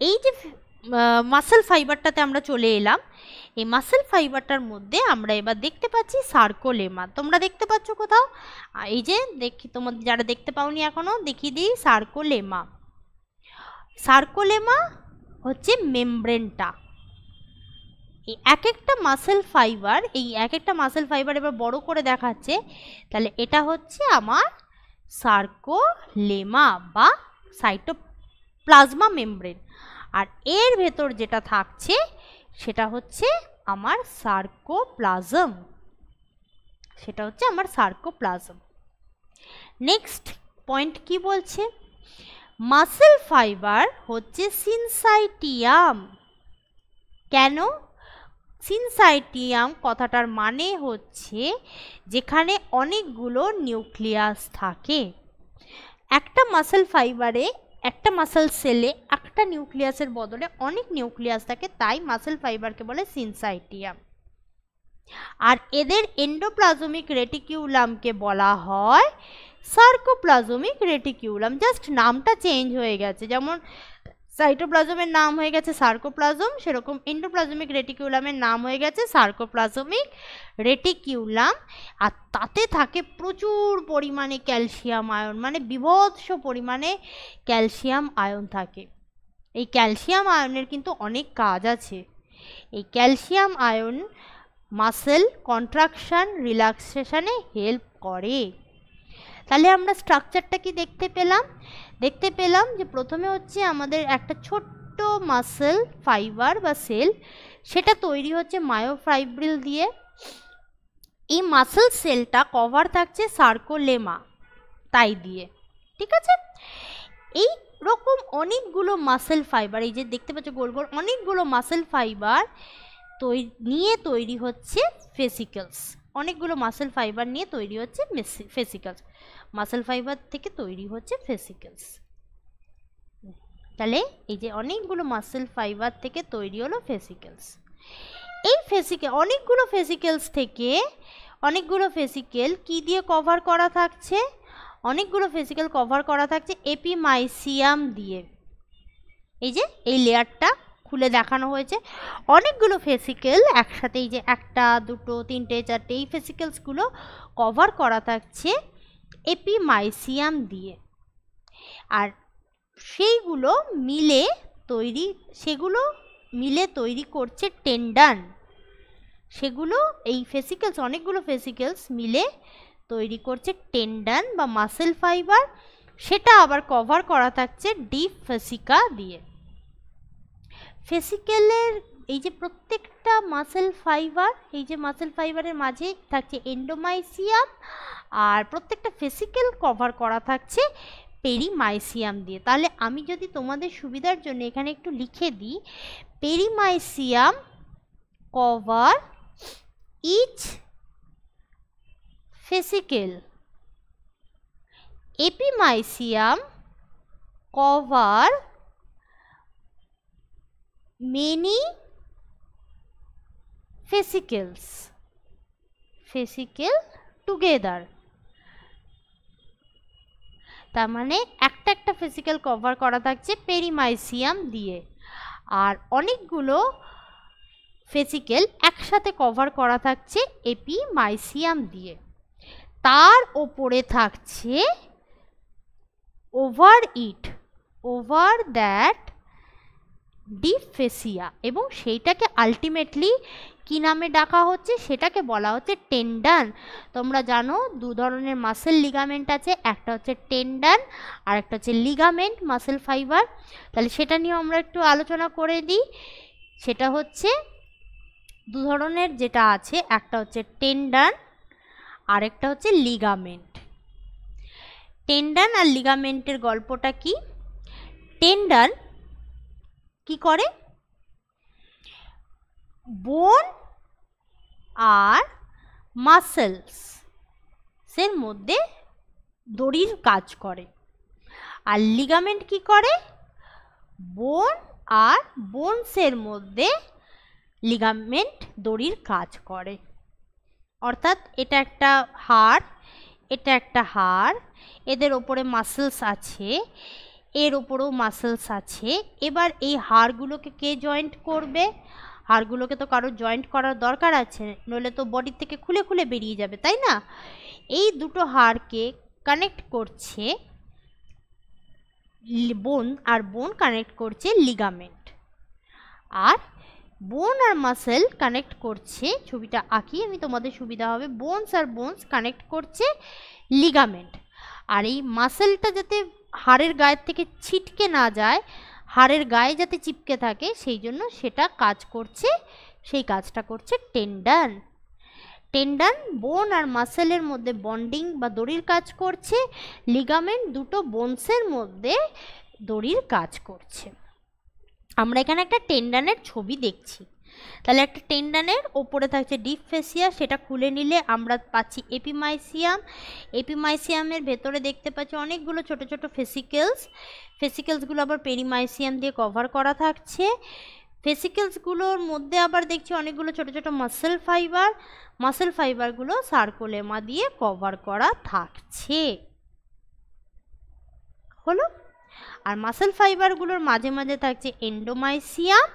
এই যে মাসেল ফাইবারটাতে আমরা চলে এলাম, এই মাসেল ফাইবারটার মধ্যে আমরা এবার দেখতে পাচ্ছি সার্কোলেমা। তোমরা দেখতে পাচ্ছ কোথাও? এই যে দেখি, তোমাদের যারা দেখতে পাওনি এখনো, দেখিয়ে দিই সার্কোলেমা। সার্কোলেমা হচ্ছে মেমব্রেনটা। এই এক একটা মাসেল ফাইবার, এই এক একটা মাসেল ফাইবার এবার বড় করে দেখাচ্ছে, তাহলে এটা হচ্ছে আমার সার্কোলেমা বা সাইটোপ্লাজমা মেমব্রেন। আর এর ভেতর যেটা থাকছে সেটা হচ্ছে আমার সার্কোপ্লাজম, সেটা হচ্ছে আমার সার্কোপ্লাজম। নেক্সট পয়েন্ট কি বলছে, মাসেল ফাইবার হচ্ছে সিনসাইটিয়াম। কেন? সিনসাইটিয়াম কথাটার মানে হচ্ছে যেখানে অনেকগুলো নিউক্লিয়াস থাকে। একটা মাসেল ফাইবারে, একটা মাসেল সেলে একটা নিউক্লিয়াসের বদলে অনেক নিউক্লিয়াস থাকে, তাই মাসেল ফাইবারকে বলে সিনসাইটিয়াম। আর এদের এন্ডোপ্লাজমিক রেটিকিউলামকে বলা হয় সার্কোপ্লাজমিক রেটিকিউলাম। জাস্ট নামটা চেঞ্জ হয়ে গেছে, যেমন সাইটোপ্লাজমের নাম হয়ে গেছে সার্কোপ্লাজম, সেরকম এন্ডোপ্লাজমিক রেটিকিউলামের নাম হয়ে গেছে সার্কোপ্লাজমিক রেটিকিউলাম। আর তাতে থাকে প্রচুর পরিমাণে ক্যালসিয়াম আয়ন, মানে বিভৎস পরিমাণে ক্যালসিয়াম আয়ন থাকে। এই ক্যালসিয়াম আয়নের কিন্তু অনেক কাজ আছে। এই ক্যালসিয়াম আয়ন মাসেল কন্ট্রাকশন রিল্যাক্সেশনে হেল্প করে। তাহলে আমরা স্ট্রাকচারটা কি দেখতে পেলাম যে প্রথমে হচ্ছে আমাদের একটা ছোট্ট মাসেল ফাইবার বা সেল, সেটা তৈরি হচ্ছে মায়োফাইব্রিল দিয়ে। এই মাসেল সেলটা কভার থাকছে সার্কোলেমা তাই দিয়ে, ঠিক আছে। এই রকম অনেকগুলো মাসেল ফাইবার, এই যে দেখতে পাচ্ছ গোল গোল অনেকগুলো মাসেল ফাইবার নিয়ে তৈরি হচ্ছে ফেসিকেলস। অনেকগুলো মাসেল ফাইবার নিয়ে তৈরি হচ্ছে ফেসিকেলস, মাসেল ফাইবার থেকে তৈরি হচ্ছে ফেসিকেলস। তাহলে এই যে অনেকগুলো মাসেল ফাইবার থেকে তৈরি হলো ফেসিকেলস। এই অনেকগুলো ফেসিকেলস থেকে অনেকগুলো ফেসিকেল কি দিয়ে কভার করা থাকছে, অনেকগুলো ফেসিকেল কভার করা থাকছে এপিমাইসিয়াম দিয়ে। এই যে এই লেয়ারটা খুলে দেখানো হয়েছে, অনেকগুলো ফেসিকেল একসাথে, এই যে একটা দুটো তিনটে চারটে, এই ফেসিকেলসগুলো কভার করা থাকছে এপিমাইসিয়াম দিয়ে। আর সেগুলো মিলে তৈরি করছে টেন্ডন। সেগুলো এই ফেসিকেলস, অনেকগুলো ফেসিকেলস মিলে তৈরি করছে টেন্ডন বা মাসেল ফাইবার, সেটা আবার কভার করা থাকছে ডিপ ফেসিকা দিয়ে। ফেসিকেলের এই যে প্রত্যেকটা মাসেল ফাইবার, এই যে মাসেল ফাইবারের মাঝে থাকছে এন্ডোমাইসিয়াম, আর প্রত্যেকটা ফেসিকেল কভার করা থাকছে পেরিমাইসিয়াম দিয়ে। তাহলে আমি যদি তোমাদের সুবিধার জন্য এখানে একটু লিখে দিই, perimysium cover each fascicle. Epimysium cover many fascicles, fascicle together. তার মানে একটা একটা ফেসিকেল কভার করা থাকছে পেরিমাইসিয়াম দিয়ে, আর অনেকগুলো ফেসিকেল একসাথে কভার করা থাকছে এপিমাইসিয়াম দিয়ে। তার ওপরে থাকছে ওভার দ্যাট ডিপ ফেসিয়া, এবং সেইটাকে আলটিমেটলি কি নামে ডাকা হচ্ছে, সেটাকে বলা হচ্ছে টেন্ডন। তোমরা জানো দু ধরনের মাসেল লিগামেন্ট আছে, একটা হচ্ছে টেন্ডন আর একটা হচ্ছে লিগামেন্ট মাসেল ফাইবার। তাহলে সেটা নিয়ে আমরা একটু আলোচনা করে দিই। সেটা হচ্ছে দু ধরনের যেটা আছে, একটা হচ্ছে টেন্ডন আর একটা হচ্ছে লিগামেন্ট। টেন্ডন আর লিগামেন্টের গল্পটা কি? টেন্ডন কি করে, বোন আর মাসেলস এর মধ্যে দড়ির কাজ করে। আর লিগামেন্ট কি করে, বোন আর বোনসের মধ্যে লিগামেন্ট দড়ির কাজ করে। অর্থাৎ এটা একটা হাড়, এটা একটা হাড়, এদের ওপরে মাসেলস আছে, এর ওপরেও মাসেলস আছে। এবার এই হাড়গুলোকে কে জয়েন্ট করবে? হাড়গুলোকে তো কারো জয়েন্ট করার দরকার আছে, নইলে তো বডি থেকে খুলে খুলে বেরিয়ে যাবে, তাই না? এই দুটো হাড়কে কানেক্ট করছে বোন, আর বোন কানেক্ট করছে লিগামেন্ট, আর বোন আর মাসেল কানেক্ট করছে, ছবিটা আঁকি আমি তোমাদের সুবিধা হবে, বোনস আর বোনস কানেক্ট করছে লিগামেন্ট। আর এই মাসেলটা যাতে হাড়ের গায়ের থেকে ছিটকে না যায়, হাড়ের গায়ে যাতে চিপকে থাকে, সেই জন্য সেটা কাজ করছে, সেই কাজটা করছে টেন্ডন। টেন্ডন বোন আর মাসেলের মধ্যে বন্ডিং বা দড়ির কাজ করছে, লিগামেন্ট দুটো বোনসের মধ্যে দড়ির কাজ করছে। আমরা এখানে একটা টেন্ডনের ছবি দেখছি। তাহলে একটা টেন্ডনের ওপরে থাকছে ডিপ ফেসিয়া, সেটা খুলে নিলে আমরা পাচ্ছি এপিমাইসিয়াম। এপিমাইসিয়ামের ভেতরে দেখতে পাচ্ছি অনেকগুলো ছোট ছোট ফেসিকেলসগুলো আবার পেরিমাইসিয়াম দিয়ে কভার করা থাকছে। ফেসিকেলসগুলোর মধ্যে আবার দেখছি অনেকগুলো ছোট ছোট মাসেল ফাইবারগুলো সার্কোলেমা দিয়ে কভার করা থাকছে। হলো? আর মাসেল ফাইবারগুলোর মাঝে মাঝে থাকছে এন্ডোমাইসিয়াম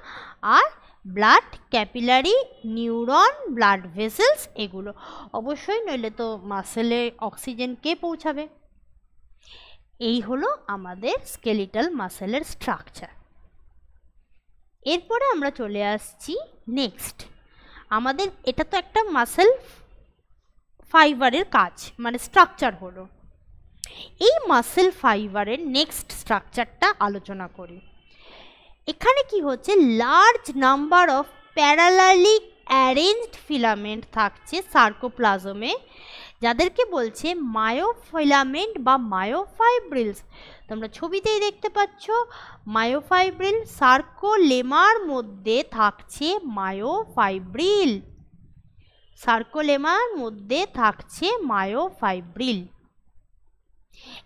আর blood capillary, neuron, blood vessels, এগুলো অবশ্যই, নইলে তো মাসেলে অক্সিজেন কে পৌঁছাবে? এই হলো আমাদের স্কেলিটাল মাসেলের স্ট্রাকচার। এরপরে আমরা চলে আসছি নেক্সট। আমাদের এটা তো একটা মাসেল ফাইবারের কাজ, মানে স্ট্রাকচার হলো। এই মাসেল ফাইবারের নেক্সট স্ট্রাকচারটা আলোচনা করি। এখানে কি হচ্ছে, large number of parallelly arranged filament থাকছে সার্কোপ্লাজমে, যাদেরকে বলছে মায়োফিলামেন্ট বা মায়োফাইব্রিলস। তোমরা ছবিতেই দেখতে পাচ্ছ মায়োফাইব্রিল, সার্কোলেমার মধ্যে থাকছে মায়োফাইব্রিল, সার্কোলেমার মধ্যে থাকছে মায়োফাইব্রিল।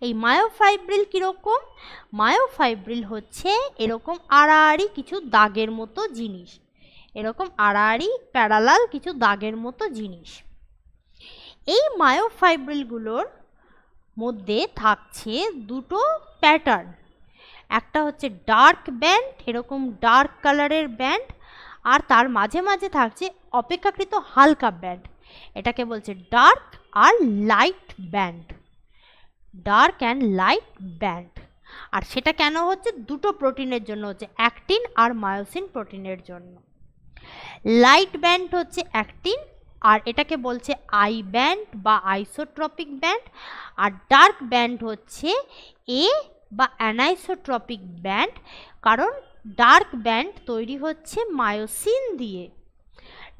এই মায়োফাইব্রিল কীরকম? মায়োফাইব্রিল হচ্ছে এরকম আড়াআড়ি কিছু দাগের মতো জিনিস, এরকম আড়াআড়ি প্যারালাল কিছু দাগের মতো জিনিস। এই মায়োফাইব্রিলগুলোর মধ্যে থাকছে দুটো প্যাটার্ন, একটা হচ্ছে ডার্ক ব্যান্ড, এরকম ডার্ক কালারের ব্যান্ড, আর তার মাঝে মাঝে থাকছে অপেক্ষাকৃত হালকা ব্যান্ড, এটাকে বলছে ডার্ক আর light band, dark and light band. আর সেটা কেন হচ্ছে? দুটো প্রোটিনের জন্য হচ্ছে, অ্যাক্টিন আর মায়োসিন প্রোটিনের জন্য। লাইট ব্যান্ড হচ্ছে অ্যাক্টিন, আর এটাকে বলছে আই ব্যান্ড বা আইসোট্রপিক ব্যান্ড, আর ডার্ক ব্যান্ড হচ্ছে এ বা অ্যানাইসোট্রপিক ব্যান্ড, কারণ ডার্ক ব্যান্ড তৈরি হচ্ছে মায়োসিন দিয়ে।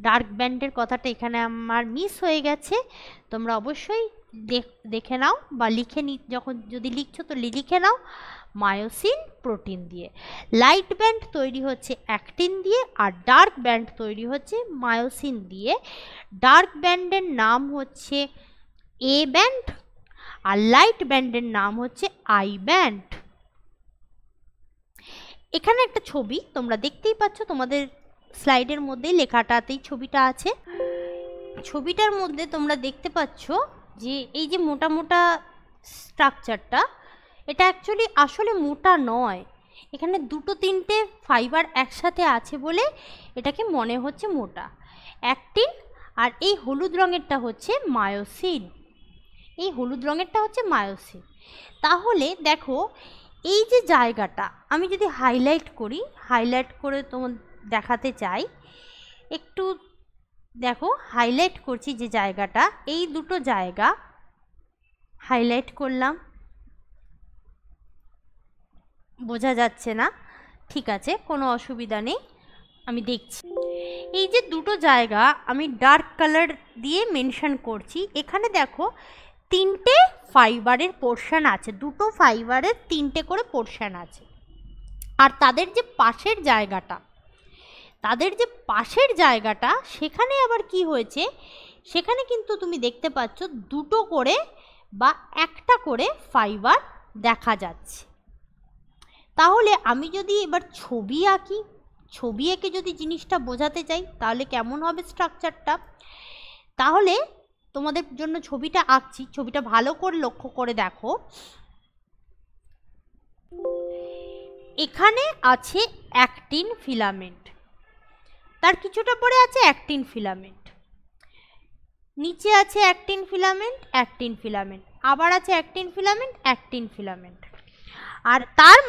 ডার্ক ব্যান্ডের কথাটা এখানে আমার মিস হয়ে গেছে, তোমরা অবশ্যই দেখে নাও বা লিখে যখন যদি লিখছো তো লিখে নাও, মায়োসিন প্রোটিন দিয়ে। লাইট ব্যান্ড তৈরি হচ্ছে অ্যাক্টিন দিয়ে, আর ডার্ক ব্যান্ড তৈরি হচ্ছে মায়োসিন দিয়ে। ডার্ক ব্যান্ডের নাম হচ্ছে এ ব্যান্ড, আর লাইট ব্যান্ডের নাম হচ্ছে আই ব্যান্ড। এখানে একটা ছবি তোমরা দেখতেই পাচ্ছ, তোমাদের স্লাইডের মধ্যে লেখাটাতেই ছবিটা আছে। ছবিটার মধ্যে তোমরা দেখতে পাচ্ছ যে এই যে মোটা মোটা স্ট্রাকচারটা, এটা অ্যাকচুয়ালি আসলে মোটা নয়, এখানে দুটো তিনটে ফাইবার একসাথে আছে বলে এটাকে মনে হচ্ছে মোটা। অ্যাক্টিন আর এই হলুদ রঙেরটা হচ্ছে মায়োসিন, এই হলুদ রঙেরটা হচ্ছে মায়োসিন। তাহলে দেখো এই যে জায়গাটা আমি যদি হাইলাইট করি, হাইলাইট করে তোমার দেখাতে চাই, একটু দেখো হাইলাইট করছি যে জায়গাটা, এই দুটো জায়গা হাইলাইট করলাম, বোঝা যাচ্ছে না? ঠিক আছে, কোনো অসুবিধা নেই, আমি দেখছি। এই যে দুটো জায়গা আমি ডার্ক কালার দিয়ে মেনশন করছি, এখানে দেখো তিনটে ফাইবারের পোর্শন আছে, দুটো ফাইবারের তিনটে করে পোর্শন আছে। আর তাদের যে পাশের জায়গাটা, সেখানে আবার কি হয়েছে, সেখানে কিন্তু তুমি দেখতে পাচ্ছ দুটো করে বা একটা করে ফাইবার দেখা যাচ্ছে। তাহলে আমি যদি এবার ছবি আঁকি, ছবি এঁকে যদি জিনিসটা বোঝাতে চাই তাহলে কেমন হবে স্ট্রাকচারটা, তাহলে তোমাদের জন্য ছবিটা আঁকছি, ছবিটা ভালো করে লক্ষ্য করে দেখো। এখানে আছে অ্যাক্টিন ফিলামেন্ট, তার কিছুটা পরে আছে অ্যাক্টিন ফিলামেন্ট, নিচে আছে অ্যাক্টিন ফিলামেন্ট, অ্যাক্টিন ফিলামেন্ট, আবার আছে অ্যাক্টিন ফিলামেন্ট, অ্যাক্টিন ফিলামেন্ট, আর তার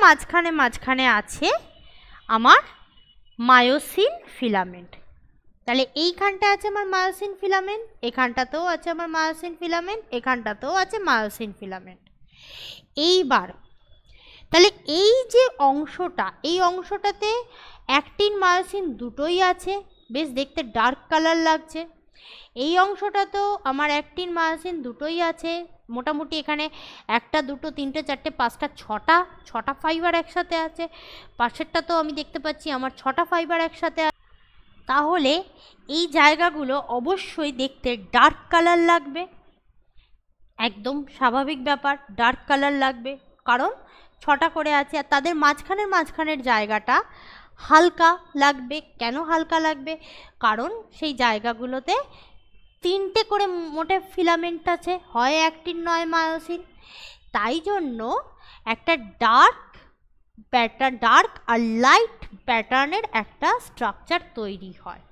মাঝখানে আছে আমার মায়োসিন ফিলামেন্ট। তাহলে এইখানটা আছে আমার মায়োসিন ফিলামেন্ট, এখানটাতেও আছে আমার মায়োসিন ফিলামেন্ট, এখানটাতেও আছে মায়োসিন ফিলামেন্ট। এইবার তাহলে এই যে অংশটা, এই অংশটাতে অ্যাক্টিন মায়োসিন দুটোই আছে, বেশ দেখতে ডার্ক কালার লাগছে। এই অংশটাতেও আমার অ্যাক্টিন মায়োসিন দুটোই আছে, মোটামুটি এখানে একটা দুটো তিনটে চারটে পাঁচটা ছটা ফাইবার একসাথে আছে। পাশেরটাতেও আমি দেখতে পাচ্ছি আমার ছটা ফাইবার একসাথে আছে। তাহলে এই জায়গাগুলো অবশ্যই দেখতে ডার্ক কালার লাগবে, একদম স্বাভাবিক ব্যাপার, ডার্ক কালার লাগবে, কারণ ছটা করে আছে। আর তাদের মাঝখানের জায়গাটা হালকা লাগবে। কেন হালকা লাগবে? কারণ সেই জায়গাগুলোতে তিনটে করে মোটে ফিলামেন্ট আছে, হয় অ্যাক্টিন নয় মায়োসিন। তাই জন্য একটা ডার্ক আর লাইট প্যাটার্নের একটা স্ট্রাকচার তৈরি হয়।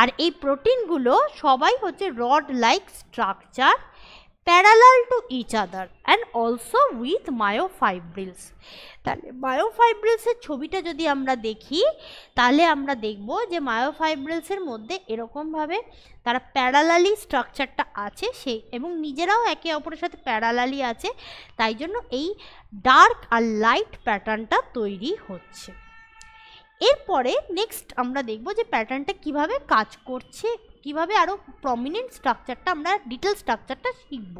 আর এই প্রোটিনগুলো সবাই হচ্ছে rod like structure, parallel to each other and also with myofibrils. তাহলে মায়োফাইব্রিলসের ছবিটা যদি আমরা দেখি, তাহলে আমরা দেখব যে মায়োফাইব্রিলসের মধ্যে এরকমভাবে তারা প্যারালালি স্ট্রাকচারটা আছে, সেই এবং নিজেরাও একে অপরের সাথে প্যারালালি আছে, তাই জন্য এই ডার্ক আর লাইট প্যাটার্নটা তৈরি হচ্ছে। এরপরে নেক্সট আমরা দেখব যে প্যাটার্নটা কিভাবে কাজ করছে, কিভাবে আরও প্রমিনেন্ট স্ট্রাকচারটা আমরা ডিটেল স্ট্রাকচারটা শিখব।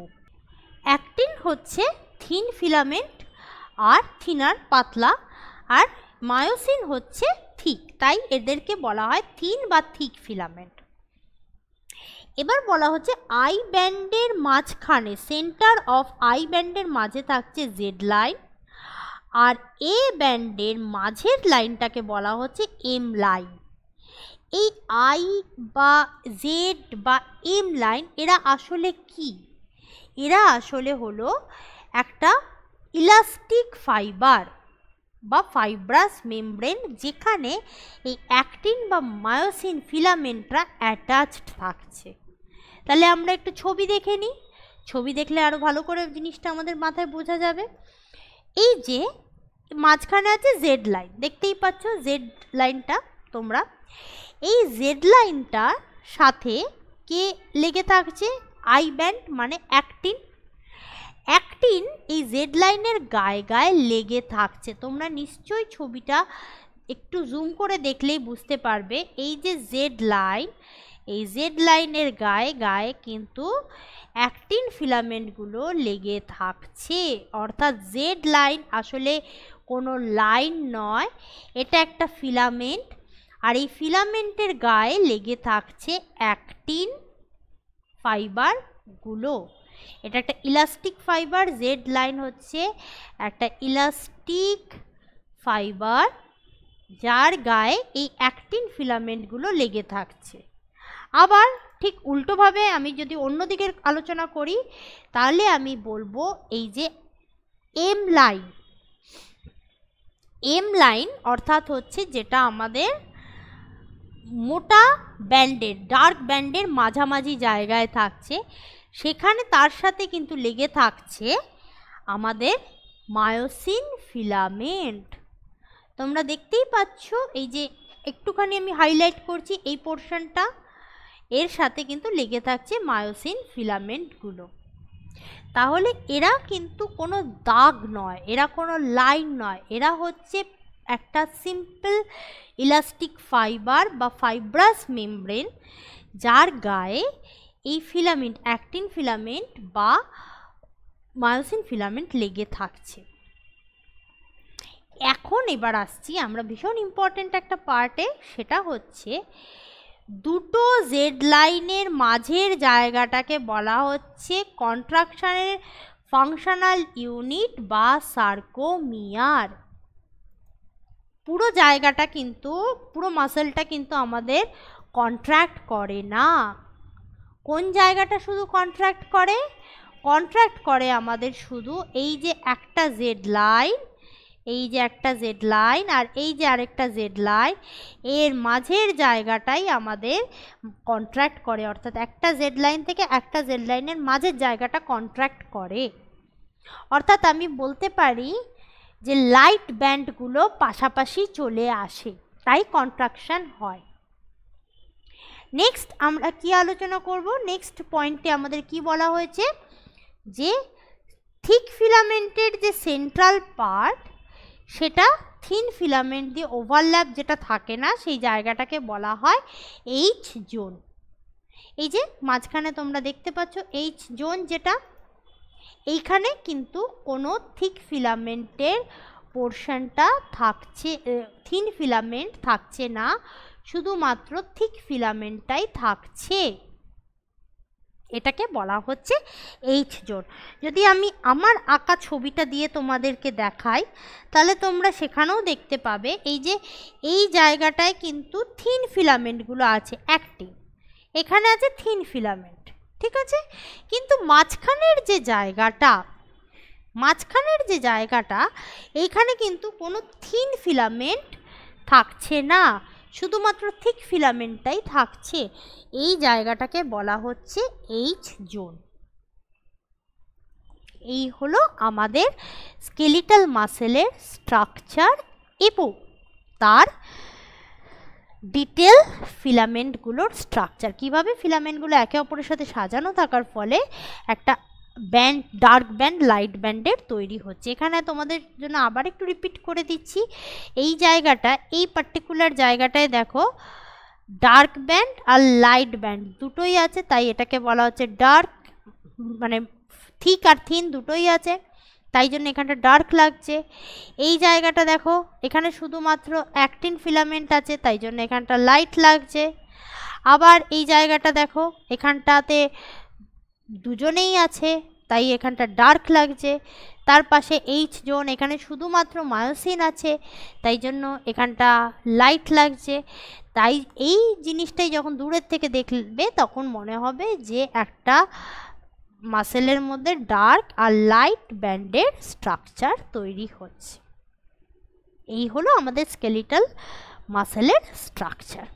অ্যাক্টিন হচ্ছে থিন ফিলামেন্ট আর থিনার পাতলা, আর মায়োসিন হচ্ছে থিক, তাই এদেরকে বলা হয় থিন বা থিক ফিলামেন্ট। এবার বলা হচ্ছে আই ব্যান্ডের মাঝখানে, সেন্টার অফ আই ব্যান্ডের মাঝে থাকছে জেড লাইন, আর এ ব্যান্ডের মাঝের লাইনটাকে বলা হচ্ছে এম লাইন। এই আই বা জেড বা এম লাইন এরা আসলে কি? এরা আসলে হলো একটা ইলাস্টিক ফাইবার বা ফাইব্রাস মেমব্রেন, যেখানে এই অ্যাক্টিন বা মায়োসিন ফিলামেন্টরা অ্যাটাচড থাকছে। তাহলে আমরা একটু ছবি দেখে নিই, ছবি দেখলে আরও ভালো করে জিনিসটা আমাদের মাথায় বোঝা যাবে। এই যে মাঝখানে আছে জেড লাইন, দেখতেই পাচ্ছ জেড লাইনটা তোমরা, এই জেড লাইনটার সাথে কে লেগে থাকছে? আই ব্যান্ড মানে অ্যাক্টিন। অ্যাক্টিন এই জেড লাইনের গায়ে গায়ে লেগে থাকছে। তোমরা নিশ্চয়ই ছবিটা একটু জুম করে দেখলেই বুঝতে পারবে, এই যে জেড লাইন, এই জেড লাইনের গায়ে গায়ে কিন্তু অ্যাক্টিন ফিলামেন্টগুলো লেগে থাকছে। অর্থাৎ জেড লাইন আসলে কোনো লাইন নয়, এটা একটা ফিলামেন্ট, আর এই ফিলামেন্টের গায়ে লেগে থাকছে অ্যাক্টিন ফাইবারগুলো। এটা একটা ইলাস্টিক ফাইবার, জেড লাইন হচ্ছে একটা ইলাস্টিক ফাইবার যার গায়ে এই অ্যাক্টিন ফিলামেন্টগুলো লেগে থাকছে। আবার ঠিক উল্টোভাবে আমি যদি অন্য দিকের আলোচনা করি তাহলে আমি বলবো এই যে এম লাইন, এম লাইন অর্থাৎ হচ্ছে যেটা আমাদের মোটা ব্যান্ডের, ডার্ক ব্যান্ডের মাঝামাঝি জায়গায় থাকছে, সেখানে তার সাথে কিন্তু লেগে থাকছে আমাদের মায়োসিন ফিলামেন্ট। তোমরা দেখতেই পাচ্ছ এই যে একটুখানি আমি হাইলাইট করছি এই পোর্শনটা, এর সাথে কিন্তু লেগে থাকছে মায়োসিন ফিলামেন্টগুলো। তাহলে এরা কিন্তু কোনো দাগ নয়, এরা কোনো লাইন নয়, এরা হচ্ছে একটা সিম্পল ইলাস্টিক ফাইবার বা ফাইব্রাস মেমব্রেন যার গায়ে এই ফিলামেন্ট, অ্যাক্টিন ফিলামেন্ট বা মায়োসিন ফিলামেন্ট লেগে থাকছে। এখন এবার আসছি আমরা ভীষণ ইম্পর্টেন্ট একটা পার্টে, সেটা হচ্ছে দুটো জেড লাইনের মাঝের জায়গাটাকে বলা হচ্ছে কন্ট্রাকশনের ফাংশনাল ইউনিট বা সার্কোমিয়ার। পুরো জায়গাটা কিন্তু, পুরো মাসেলটা কিন্তু আমাদের কন্ট্রাক্ট করে না। কোন জায়গাটা শুধু কন্ট্রাক্ট করে? কন্ট্রাক্ট করে আমাদের শুধু এই যে একটা জেড লাইন, এই যে একটা জেড লাইন আর এই যে আরেকটা জেড লাইন, এর মাঝের জায়গাটাই আমাদের কন্ট্রাক্ট করে, অর্থাৎ একটা জেড লাইন থেকে একটা জেড লাইনের মাঝের জায়গাটা কন্ট্রাক্ট করে। অর্থাৎ আমি বলতে পারি যে লাইট ব্যান্ডগুলো পাশাপাশি চলে আসে, তাই কন্ট্রাকশন হয়। নেক্সট আমরা কি আলোচনা করব? নেক্সট পয়েন্টে আমাদের কি বলা হয়েছে যে থিক ফিলামেন্টের যে সেন্ট্রাল পার্ট, সেটা থিন ফিলামেন্ট দিয়ে ওভারল্যাপ যেটা থাকে না, সেই জায়গাটাকে বলা হয় এইচ জোন। এই যে মাঝখানে তোমরা দেখতে পাচ্ছ এইচ জোন, যেটা এইখানে কিন্তু কোনো থিক ফিলামেন্টের পোর্শনটা থাকছে, থিন ফিলামেন্ট থাকছে না, শুধুমাত্র থিক ফিলামেন্টটাই থাকছে, এটাকে বলা হচ্ছে এইচ জোন। যদি আমি আমার আঁকা ছবিটা দিয়ে তোমাদেরকে দেখাই তাহলে তোমরা সেখানেও দেখতে পাবে এই যে এই জায়গাটায় কিন্তু থিন ফিলামেন্টগুলো আছে অ্যাক্টিভ, এখানে আছে থিন ফিলামেন্ট, ঠিক আছে। কিন্তু মাঝখানের যে জায়গাটা, এইখানে কিন্তু কোনো থিন ফিলামেন্ট থাকছে না, শুধুমাত্র থিক ফিলামেন্টটাই থাকছে, এই জায়গাটাকে বলা হচ্ছে এইচ জোন। এই হলো আমাদের স্কেলিটাল মাসেলের স্ট্রাকচার এবং তার ডিটেল ফিলামেন্টগুলোর স্ট্রাকচার, কিভাবে ফিলামেন্টগুলো একে অপরের সাথে সাজানো থাকার ফলে একটা ব্যান্ড, ডার্ক ব্যান্ড লাইট ব্যান্ডের তৈরি হচ্ছে। এখানে তোমাদের জন্য আবার একটু রিপিট করে দিচ্ছি, এই জায়গাটা, এই পার্টিকুলার জায়গাটায় দেখো ডার্ক ব্যান্ড আর লাইট ব্যান্ড দুটোই আছে, তাই এটাকে বলা হচ্ছে ডার্ক, মানে থিক আর থিন দুটোই আছে, তাই জন্য এখানটা ডার্ক লাগছে। এই জায়গাটা দেখো এখানে শুধুমাত্র অ্যাক্টিন ফিলামেন্ট আছে, তাই জন্য এখানটা লাইট লাগছে। আবার এই জায়গাটা দেখো এখানটাতে দুজনেই আছে, তাই এখানটা ডার্ক লাগছে। তার পাশে এইচ জোন, এখানে শুধুমাত্র মায়োসিন আছে, তাই জন্য এখানটা লাইট লাগছে। তাই এই জিনিসটাই যখন দূরের থেকে দেখবে তখন মনে হবে যে একটা মাসেলের মধ্যে ডার্ক আর লাইট ব্যান্ডের স্ট্রাকচার তৈরি হচ্ছে। এই হলো আমাদের স্কেলিটাল মাসেলের স্ট্রাকচার।